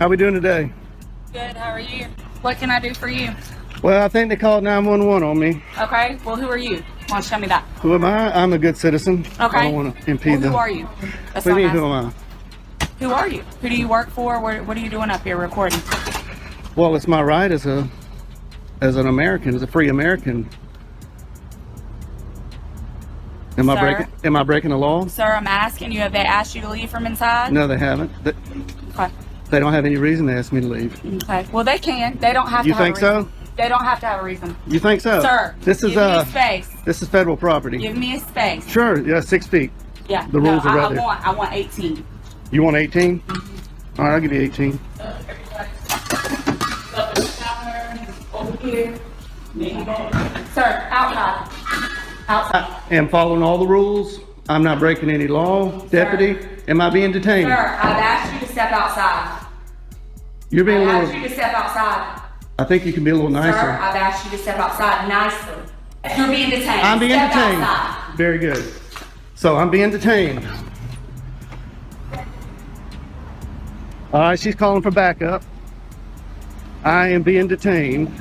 How we doing today? Good, how are you? What can I do for you? Well, I think they called 911 on me. Okay, well, who are you? Why don't you tell me that? Who am I? I'm a good citizen. Okay. I don't want to impede Well, them. who are you? That's What do you what mean, I'm who am I? asking. Who are you? Who do you work for? What are you doing up here recording? Well, it's my right as an American, as a free American. Am I breaking the law? Sir, I'm asking you, have they asked you to leave from inside? No, they haven't. Okay. They don't have any reason to ask me to leave. Okay. Well, they can. They don't have You to have think a reason. so? They don't have to have a reason. You think so? Sir, this is give me a space. This is federal property. Give me a space. Sure, yeah, 6 feet. Yeah. The rules are right there. I want 18. You want 18? All right, I'll give you 18. Over here. Sir, outside. Outside. I am following all the rules. I'm not breaking any law. Deputy, am I being detained? Sir, I've asked you to step outside. You're being a I've asked little... you to step outside. I think you can be a little nicer. Sir, I've asked you to step outside nicely. You're being detained. I'm being Step detained. outside. Very good. So I'm being detained. All right, she's calling for backup. I am being detained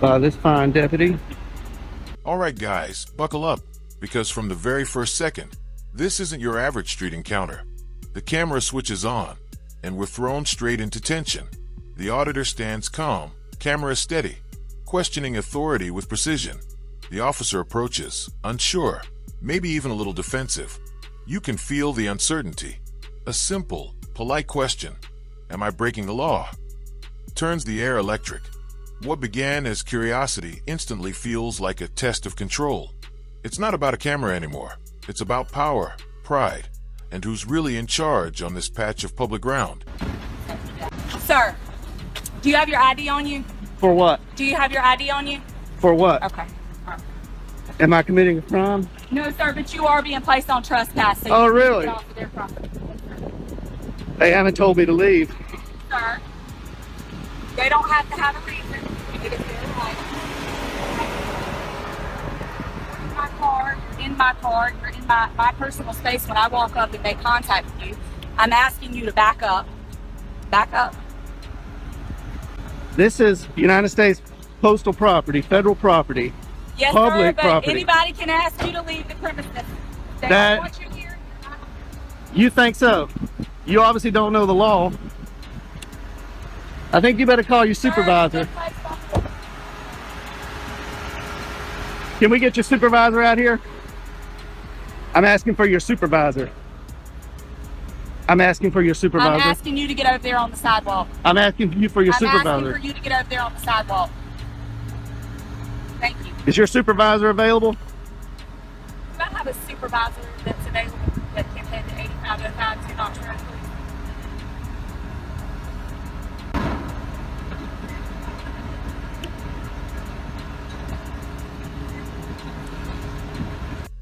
by this fine deputy. All right, guys, buckle up, because from the very first second, this isn't your average street encounter. The camera switches on, and we're thrown straight into tension. The auditor stands calm, camera steady, questioning authority with precision. The officer approaches, unsure, maybe even a little defensive. You can feel the uncertainty. A simple, polite question, am I breaking the law? Turns the air electric. What began as curiosity instantly feels like a test of control. It's not about a camera anymore. It's about power, pride, and who's really in charge on this patch of public ground. Sir, do you have your ID on you? For what? Do you have your ID on you? For what? Okay. Am I committing a crime? No, sir, but you are being placed on trespass. So Oh, you need to really? get off of their property. They haven't told me to leave. Sir, they don't have to have a reason. It is their right. You're in my car, you're in my personal space. When I walk up and they contact you, I'm asking you to back up. Back up. This is United States postal property, federal property. Yes, Public sir, but property. anybody can ask you to leave the premises. They That- don't want you here. You think so? You obviously don't know the law. I think you better call your supervisor. Can we get your supervisor out here? I'm asking for your supervisor. I'm asking for your supervisor. I'm asking you to get over there on the sidewalk. I'm asking you for your I'm supervisor. asking for you to get over there on the sidewalk. Thank you. Is your supervisor available? Do I have a supervisor that's available that can head to 8505 to Dr. Rose, please?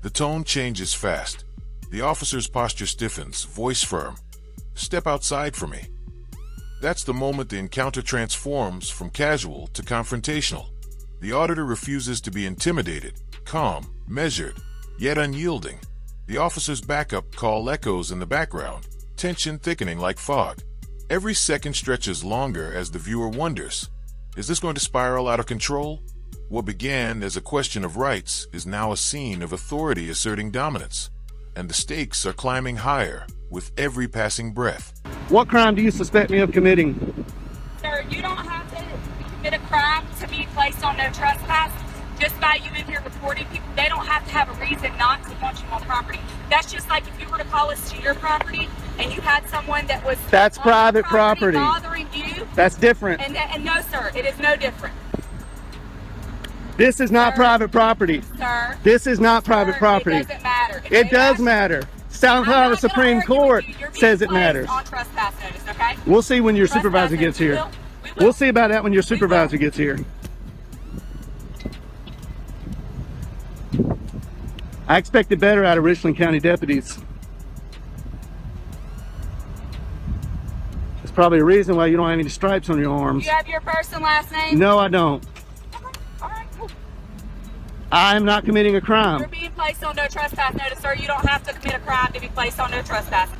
The tone changes fast. The officer's posture stiffens, voice firm. Step outside for me. That's the moment the encounter transforms from casual to confrontational. The auditor refuses to be intimidated, calm, measured, yet unyielding. The officer's backup call echoes in the background, tension thickening like fog. Every second stretches longer as the viewer wonders, is this going to spiral out of control? What began as a question of rights is now a scene of authority asserting dominance, and the stakes are climbing higher with every passing breath. What crime do you suspect me of committing? Sir, you don't have to commit a crime to be placed on no trespass. Just by you in here reporting people, they don't have to have a reason not to want you on property. That's just like if you were to call us to your property and you had someone that was That's on private your property property. bothering you. That's different. And no, sir, it is no different. This is not Sir. private property. Sir. This is not private Sir, property. It doesn't matter. If It they does ask- matter. South I'm Carolina not gonna Supreme argue with Court you. You're being says it placed matters. on trespass notice, okay? We'll see when your Trespass supervisor notice. gets here. We will. We'll see about that when your supervisor gets here. I expected better out of Richland County deputies. There's probably a reason why you don't have any stripes on your arms. You have your first and last name? No, I don't. All right, cool. I am not committing a crime. You're being placed on no trespass notice, sir. You don't have to commit a crime to be placed on no trespass.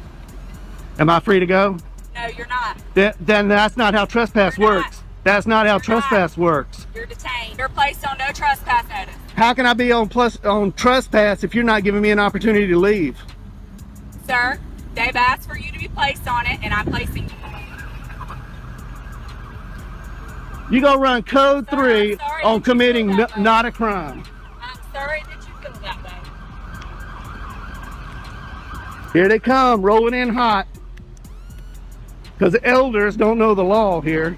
Am I free to go? No, you're not. Then that's not how trespass You're not. works. That's not how You're trespass not. works. You're detained. You're placed on no trespass notice. How can I be on trespass if you're not giving me an opportunity to leave? Sir, they've asked for you to be placed on it, and I'm placing you. You gonna run code Sir, 3 I'm sorry on that you committing feel that way. not a crime. I'm sorry that you feel that way. Here they come, rolling in hot. Because the elders don't know the law here.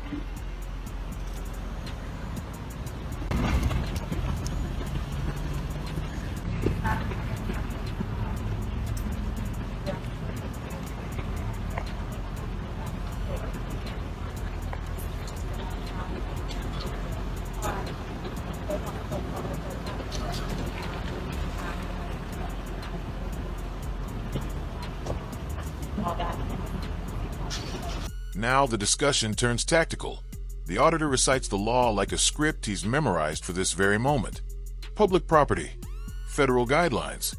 Now the discussion turns tactical. The auditor recites the law like a script he's memorized for this very moment. Public property, federal guidelines,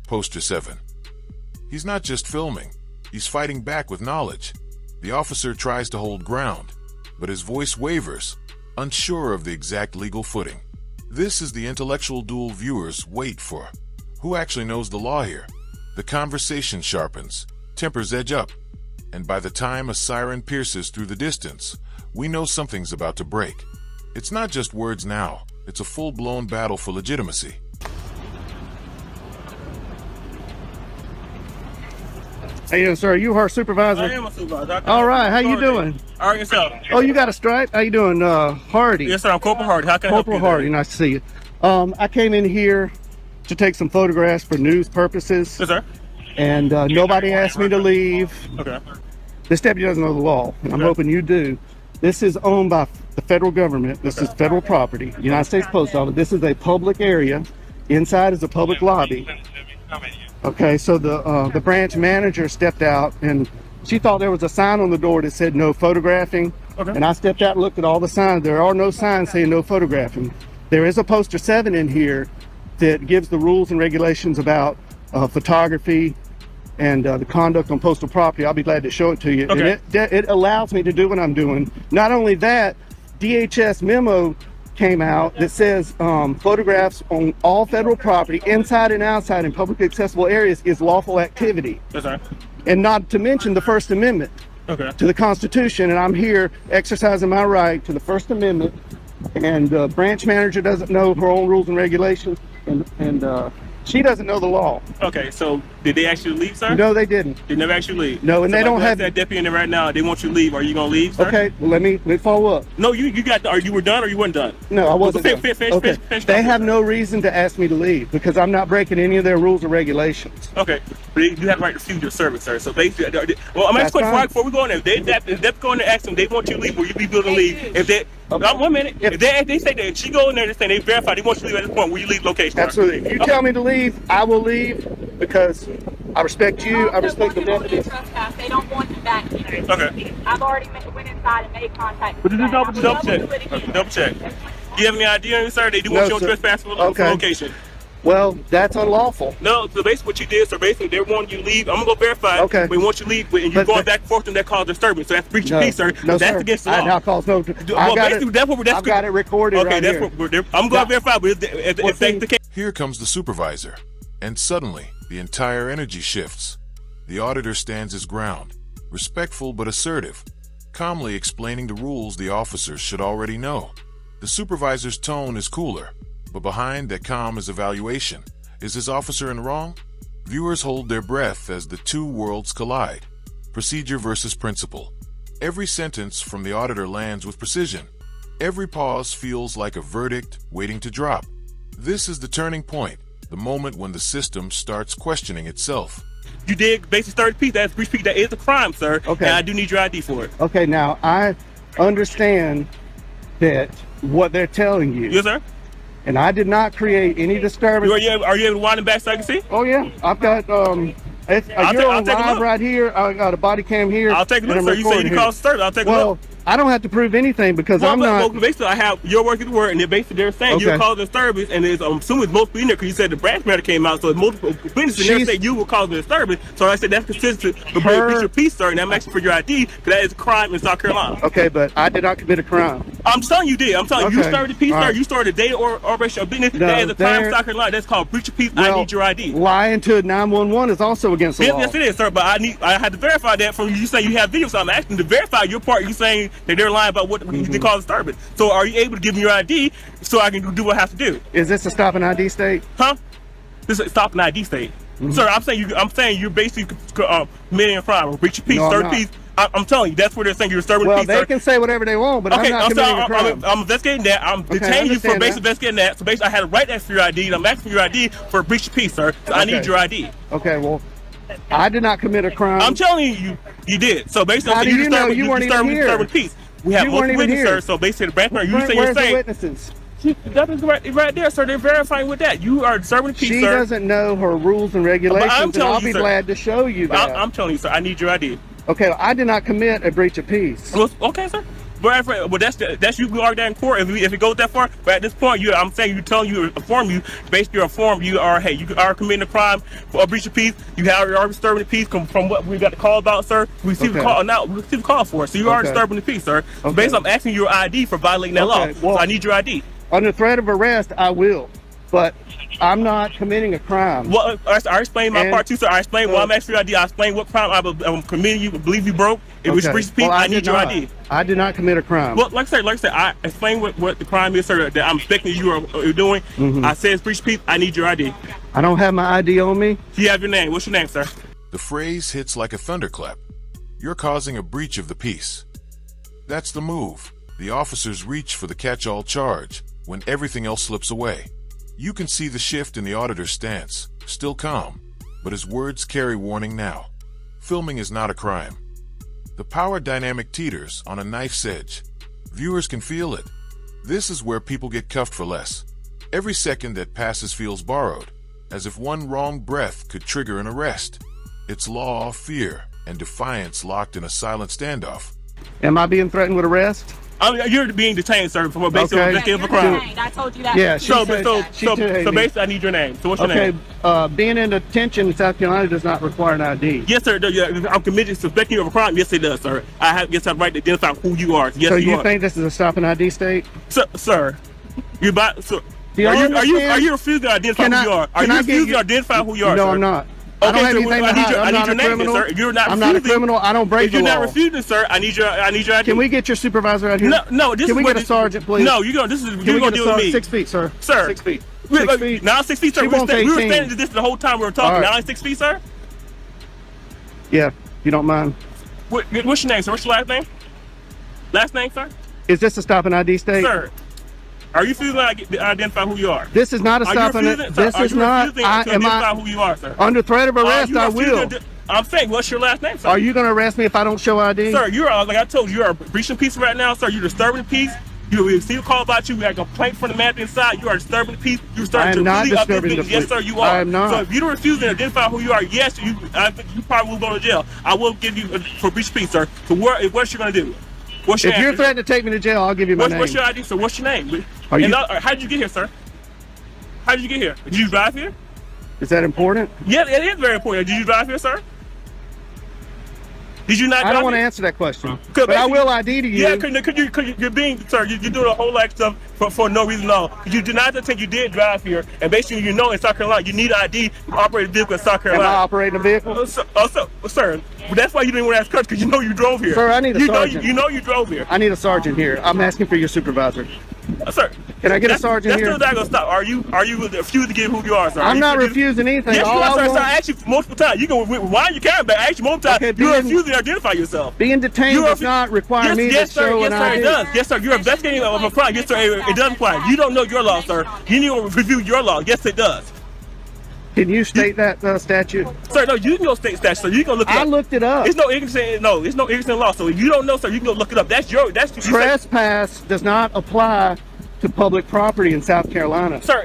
poster 7. He's not just filming, he's fighting back with knowledge. The officer tries to hold ground, but his voice wavers, unsure of the exact legal footing. This is the intellectual duel viewers wait for. Who actually knows the law here? The conversation sharpens, tempers edge up, and by the time a siren pierces through the distance, we know something's about to break. It's not just words now, it's a full-blown battle for legitimacy. Hey, sir, are you our supervisor? I am a supervisor. All right, how you doing? All right, yourself. Oh, you got a stripe? How you doing, Hardy? Yes, sir. I'm Corporal Hardy. How can I help you? Corporal Hardy, nice to see you. I came in here to take some photographs for news purposes, Yes, sir. and nobody asked me to leave. Okay. This deputy doesn't know the law, and I'm Okay. hoping you do. This is owned by the federal government. This is federal property, United States Post Office. This is a public area. Inside is a public lobby. Okay, so the branch manager stepped out, and she thought there was a sign on the door that said no photographing. Okay. And I stepped out and looked at all the signs. There are no signs saying no photographing. There is a poster 7 in here that gives the rules and regulations about photography and the conduct on postal property. I'll be glad to show it to you. Okay. And it allows me to do what I'm doing. Not only that, DHS memo came out that says photographs on all federal property, inside and outside in publicly accessible areas, is lawful activity. Yes, sir. And not to mention the First Amendment Okay. to the Constitution, and I'm here exercising my right to the First Amendment. And branch manager doesn't know her own rules and regulations, and she doesn't know the law. Okay. So, did they actually leave, sir? No, they didn't. They never actually leave. No, and So they if don't I ask have- that deputy in there right now. They want you to leave. Are you gonna leave, sir? Okay, well, let me follow up. No, you got. Are you were done or you weren't done? No, I wasn't. Finish, done. finish, Okay. finish, They finish. have no reason to ask me to leave because I'm not breaking any of their rules or regulations. Okay, but you have the right to refuse your service, sir. So basically, well, I'm That's asking fine. before we go in there. If they go in there, ask them. They want you to leave. Will you be willing to leave? If they, Okay. 1 minute. If- If they say that she go in there and say they verify they want you to leave at this point, will you leave location? sir? Absolutely. If you tell me to leave, I will leave because I respect you. I respect the deputies. Trespass. They don't want you back here. Okay. I've already went inside and made contact. But with just you. double check. I'm gonna do it again. Double check. Do you have any idea, sir? They do want No, you on sir. trespass for Okay. location. Well, that's unlawful. No, so basically what you did, so basically they want you to leave. I'm gonna go verify. Okay. We want you to leave, and you're But- going but- back and forth, and that caused disturbance. So that's breach of peace, sir. No, That's sir. against the law. Now calls no. Well, I got basically, it. that's what I've got it recorded Okay, right that's here. what I'm going to verify, but if Well, that's the see- case. Here comes the supervisor, and suddenly the entire energy shifts. The auditor stands his ground, respectful but assertive, calmly explaining the rules the officers should already know. The supervisor's tone is cooler, but behind that calm is evaluation. Is this officer in the wrong? Viewers hold their breath as the two worlds collide. Procedure versus principle. Every sentence from the auditor lands with precision. Every pause feels like a verdict waiting to drop. This is the turning point, the moment when the system starts questioning itself. You did basically 30 feet. That's breach of peace. That is a crime, sir. Okay. And I do need your ID for it. Okay, now I understand that what they're telling you, Yes, sir. and I did not create any disturbance. Are you able to wind it back so I can see? Oh yeah, I've got I'll you're take on a live look. right here. I got a body cam here. I'll take a and look, I'm sir. You say recording you here. call service. I'll take a Well, look. I don't have to prove anything because Well, I'm not. well, basically, I have your word to the word, and they're saying you're Okay. causing disturbance, and it's, I'm assuming it's multiple in there because you said the branch matter came out, so it's multiple witnesses in there She's- saying you were causing disturbance. So I said that's consistent with Her- breach of peace, sir, and I'm asking for your ID because that is a crime in South Carolina. Okay, but I did not commit a crime. I'm telling you did. I'm telling you, you Okay. started the peace, All sir. right. You started a data or operation of business. No, That is a crime in there- South Carolina. That's called breach of peace. I need your ID. Lying to 911 is also against the law. Yes, it is, sir. But I had to verify that from you saying you have video. So I'm asking to verify your part. You saying that they're lying about what they call disturbance. So are you able to give me your ID so I can do what I have to do? Is this a stop and ID state? Huh? This is stop an ID state. Sir, I'm saying you're basically committing a crime or breach of peace, No, I'm third not. peace. I'm telling you, that's where they're saying you're disturbing Well, peace, they sir. can say whatever they want, but Okay, I'm not I'm committing sorry. a crime. I'm investigating that. I'm Okay, I detaining you for understand basically that. investigating that. So basically, I had to write that for your ID, and I'm asking for your ID for a breach of peace, sir. So I need Okay. your ID. Okay, well, I did not commit a crime. I'm telling you did. So basically, How I'm do saying you know? You weren't even here. disturbing peace. We have You weren't multiple even witnesses, here. sir. So basically, the branch matter, you Where's you're the saying witnesses? that is right there, sir. They're verifying with that. You are disturbing peace, She sir. doesn't know her rules and regulations, and telling I'll you, be sir. glad to show you that. I'm telling you, sir. I need your ID. Okay, I did not commit a breach of peace. Well, okay, sir. But that's you can argue that in court if it goes that far. But at this point, I'm saying you basically informed you are committing a crime for a breach of peace. You are disturbing the peace from what we got the call about, sir. We received a Okay. call now. We received a call for it. So you are Okay. disturbing the peace, sir. So Okay. basically, I'm asking your ID for violating that law. Okay, well- So I need your ID. Under threat of arrest, I will, but I'm not committing a crime. Well, I explained my And- part too, sir. I explained why I'm asking your ID. I explained what crime I'm committing. You believe you broke. It was Okay. breach of peace. Well, I did need your not. ID. I did not commit a crime. Well, like I said, I explained what the crime is, sir. That I'm expecting you are doing. Mm-hmm. I said it's breach of peace. I need your ID. I don't have my ID on me. Do you have your name? What's your name, sir? The phrase hits like a thunderclap. You're causing a breach of the peace. That's the move. The officers reach for the catch-all charge when everything else slips away. You can see the shift in the auditor's stance, still calm, but his words carry warning now. Filming is not a crime. The power dynamic teeters on a knife's edge. Viewers can feel it. This is where people get cuffed for less. Every second that passes feels borrowed, as if one wrong breath could trigger an arrest. It's law, fear, and defiance locked in a silent standoff. Am I being threatened with arrest? You're being detained, sir, for basically Okay. investigating for You're crime. detained. I told you that. Yeah, she So said- she so detained me. basically, I need your name. So what's your Okay, name? being in detention in South Carolina does not require an ID. Yes, sir. I'm committed to suspecting you of a crime. Yes, it does, sir. I have the right to identify who you are. Yes, So you you are. think this is a stop and ID state? Sir, you about so. Do you Are you understand? refusing to identify Can who I- you are? Are can you I get refusing you- to identify who you are, No, sir? I'm not. I don't Okay, have so anything to I need hide. your, I'm I need not your a name, criminal. sir. You're not I'm not a refusing. criminal. I don't break If you're the not law. refusing, sir, I need your ID. Can we get your supervisor out here? No. This Can is we what get a sergeant, please? No, you're gonna. This is Can you're we gonna get a deal with me, 6 feet, sir? sir. 6 feet. Wait, 6 feet. Now 6 feet, sir. She We were won't standing take this the whole time we were talking. All right. Now 6 feet, sir. Yeah, you don't mind. What's your name, sir? What's your last name? Last name, sir. Is this a stop and ID state? Sir, are you refusing to identify who you are? This is not a Are you stop and refusing, sir, this are is you not. refusing I to am identify I who you are, sir? under threat of Are arrest. you I refusing will. to- I'm saying, what's your last name, sir? Are you going to arrest me if I don't show ID? Sir, you are, like I told you, you are breaching peace right now, sir. You're disturbing the peace. You receive a call about you. We had a complaint from the man inside. You are disturbing the peace. You're I starting am to not really up this disturbing the business. Yes, peace. sir, you are. I am not. So if you don't refuse to identify who you are, yes, I think you probably will go to jail. I will give you for breach of peace, sir. So what's you going to do? What's your If you're answer? threatening to take me to jail, I'll give you my name. What's your ID, sir? What's your name? Are you- How did you get here, sir? How did you get here? Did you drive here? Is that important? Yeah, it is very important. Did you drive here, sir? Did you not? I don't drive want to here? answer that question. 'Cause But I basically- will ID to you. Yeah, you're being, sir, you're doing a whole lot of stuff for no reason at all. You denied the thing you did drive here, and basically you know in South Carolina you need an ID to operate a vehicle in South Am I Carolina. operating a vehicle? Sir, that's why you didn't want to ask cuts because you know you drove here. Sir, I need a sergeant. You know you drove here. I need a sergeant here. I'm asking for your supervisor. Sir, Can I get a sergeant that's here? still not gonna stop. Are you refusing to give who you are, sir? I'm not refusing. refusing anything. Yes, All you I are, sir. want, I asked you multiple times. You can wind your camera back. I asked you multiple times. Okay, You're being- refusing to identify yourself. being detained does not require me yes, to sir. show Yes, an sir. ID. It does. Yes, sir. You're investigating of a crime. Yes, sir. It does apply. You don't know your law, sir. You need to review your law. Yes, it does. Can you state that statute? Sir, no, you can go state statute, sir. You can go look it I up. looked it up. It's no ignorance in law. So if you don't know, sir, you can go look it up. That's you said- Trespass does not apply to public property in South Carolina. Sir,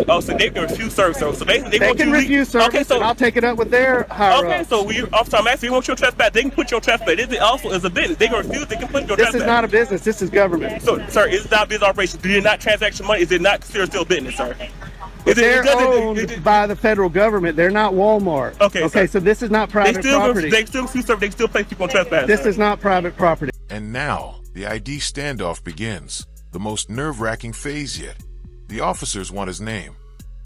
oh, so they can refuse service. So basically, They can refuse service, Okay, so and I'll take it up with their higher okay, ups. so officer, I'm asking you want your trespass. They can put your trespass. This also is a business. They can refuse. They can put your This trespass. is not a business. This is government. So, sir, it's not business operation. Do you not transaction money? Is it not considered still business, sir? They're owned by the federal government. They're not Walmart. Okay, sir. So this is not private property. They still refuse service. They still place people on trespass. This sir. is not private property. And now, the ID standoff begins, the most nerve-wracking phase yet. The officers want his name.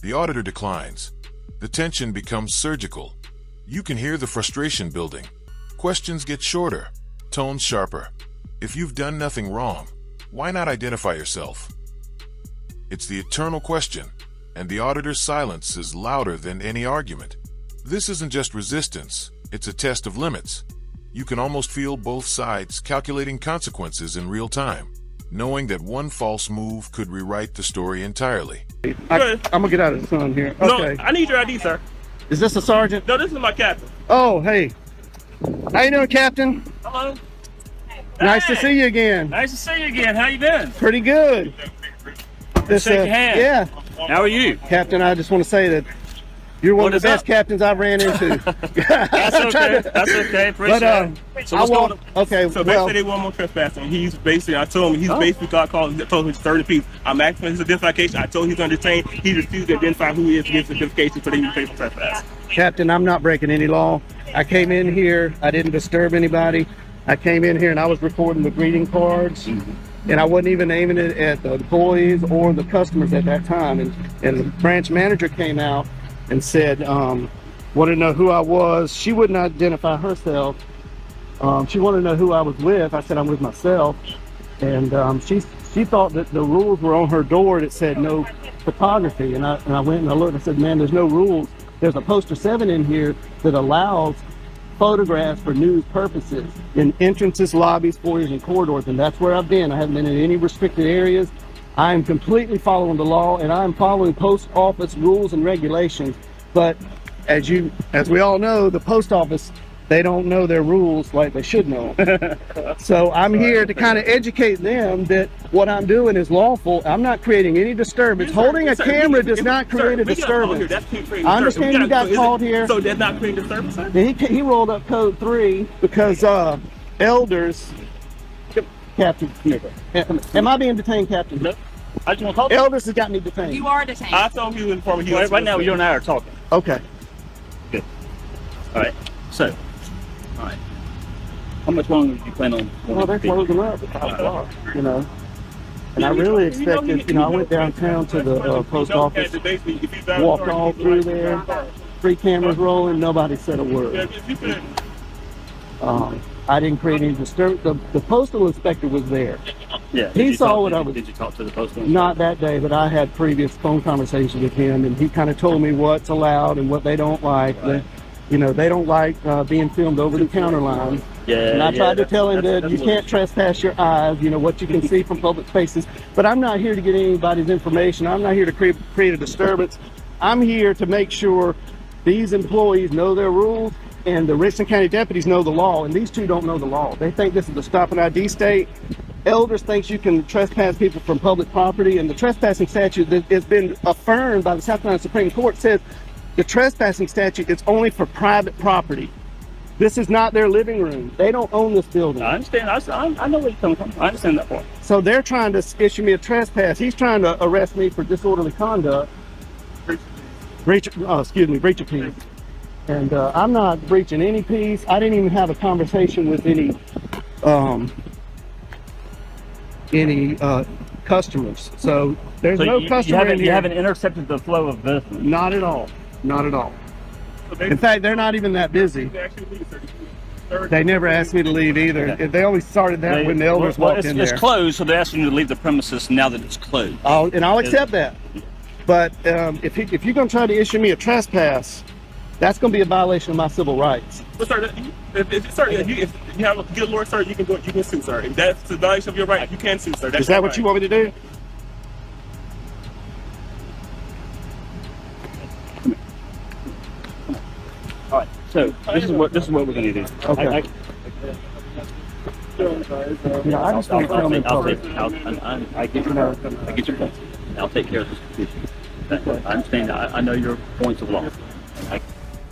The auditor declines. The tension becomes surgical. You can hear the frustration building. Questions get shorter, tones sharper. If you've done nothing wrong, why not identify yourself? It's the eternal question, and the auditor's silence is louder than any argument. This isn't just resistance, it's a test of limits. You can almost feel both sides calculating consequences in real time, knowing that one false move could rewrite the story entirely. I'm gonna get out of the sun here. Okay. No, I need your ID, sir. Is this a sergeant? No, this is my captain. Oh, hey. How you doing, Captain? Hello. Nice to see you again. Nice to see you again. How you been? Pretty good. This, Shake your hand. Yeah. How are you? Captain, I just want to say that you're one What of the is best up? captains I've ran into. That's okay. That's okay. Appreciate it. So what's going on? Okay, So well, basically, they want more trespassing. He's basically, I told him, basically got called, told him he's 30 piece. I'm asking for his identification. I told him he's undertained. He refused to identify who he is to give his identification, so they can pay for trespass. Captain, I'm not breaking any law. I came in here, I didn't disturb anybody. I came in here and I was recording the greeting cards, and I wasn't even aiming it at the employees or the customers at that time. And the branch manager came out and said, wanted to know who I was. She wouldn't identify herself. She wanted to know who I was with. I said, I'm with myself. And she thought that the rules were on her door that said no photography. And I went and I looked and I said, man, there's no rules. There's a poster 7 in here that allows photographs for news purposes in entrances, lobbies, foyers, and corridors. And that's where I've been. I haven't been in any restricted areas. I am completely following the law, and I'm following post office rules and regulations. But as we all know, the post office, they don't know their rules like they should know. So I'm here to kind of educate them that what I'm doing is lawful. I'm not creating any disturbance. Holding a camera does not create a disturbance. I understand you got called here. So that's not creating disturbance, sir? He rolled up code 3 because elders. Captain, am I being detained, Captain? No. I just want to talk. Elders has got me detained. You are detained. I told him he was informing you. Right now, you and I are talking. Okay. Good. All right. So, all right. How much longer do you plan on? Well, they're closing up at 5 o'clock, you know. And I really expected, I went downtown to the post office, walked all through there, 3 cameras rolling, nobody said a word. I didn't create any disturbance. The postal inspector was there. Yeah. He saw what I was. Did you talk to the postal? Not that day, but I had previous phone conversations with him, and he kind of told me what's allowed and what they don't like. Right. They don't like being filmed over the counter line. Yeah. And I tried to tell him that that's you can't trespass your eyes, what you can see from public spaces. But I'm not here to get anybody's information. I'm not here to create a disturbance. I'm here to make sure these employees know their rules and the Richland County deputies know the law, and these two don't know the law. They think this is a stop and ID state. Elders thinks you can trespass people from public property, and the trespassing statute that has been affirmed by the South Carolina Supreme Court says the trespassing statute is only for private property. This is not their living room. They don't own this building. I understand. I know where you're coming from. I understand that part. So they're trying to issue me a trespass. He's trying to arrest me for disorderly conduct. Breach of peace. And I'm not breaching any peace. I didn't even have a conversation with any customers. So there's no customer in here. You haven't intercepted the flow of business. Not at all. Not at all. In fact, they're not even that busy. They never asked me to leave either. Okay. They always started that when the elders walked in there. It's closed, so they're asking you to leave the premises now that it's closed. I'll accept that. But if you're going to try to issue me a trespass, that's going to be a violation of my civil rights. But sir, if you have a good lawyer, sir, you can sue, sir. If that's a violation of your right, you can sue, sir. That's Is that what you want me to do? All right. So this is what we're going to do. Okay. You know, I just want to tell them I get your point. I'll take care of this issue. I understand. I know your points of law.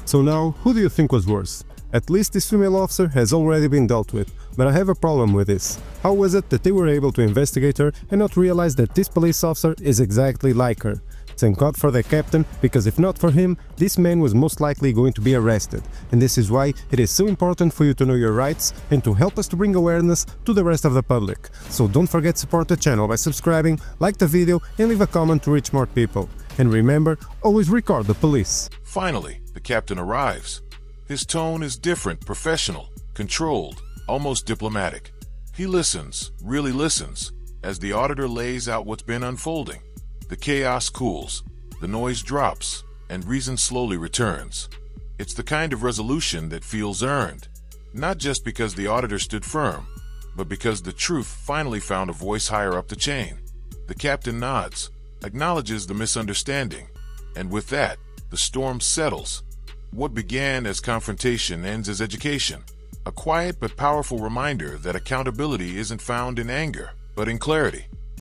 So now, who do you think was worse? At least this female officer has already been dealt with, but I have a problem with this. How was it that they were able to investigate her and not realize that this police officer is exactly like her? Thank God for the captain, because if not for him, this man was most likely going to be arrested. And this is why it is so important for you to know your rights and to help us to bring awareness to the rest of the public. So don't forget to support the channel by subscribing, like the video and leave a comment to reach more people. And remember, always record the police. Finally, the captain arrives. His tone is different, professional, controlled, almost diplomatic. He listens, really listens, as the auditor lays out what's been unfolding. The chaos cools, the noise drops, and reason slowly returns. It's the kind of resolution that feels earned, not just because the auditor stood firm, but because the truth finally found a voice higher up the chain. The captain nods, acknowledges the misunderstanding, and with that, the storm settles. What began as confrontation ends as education, a quiet but powerful reminder that accountability isn't found in anger, but in clarity.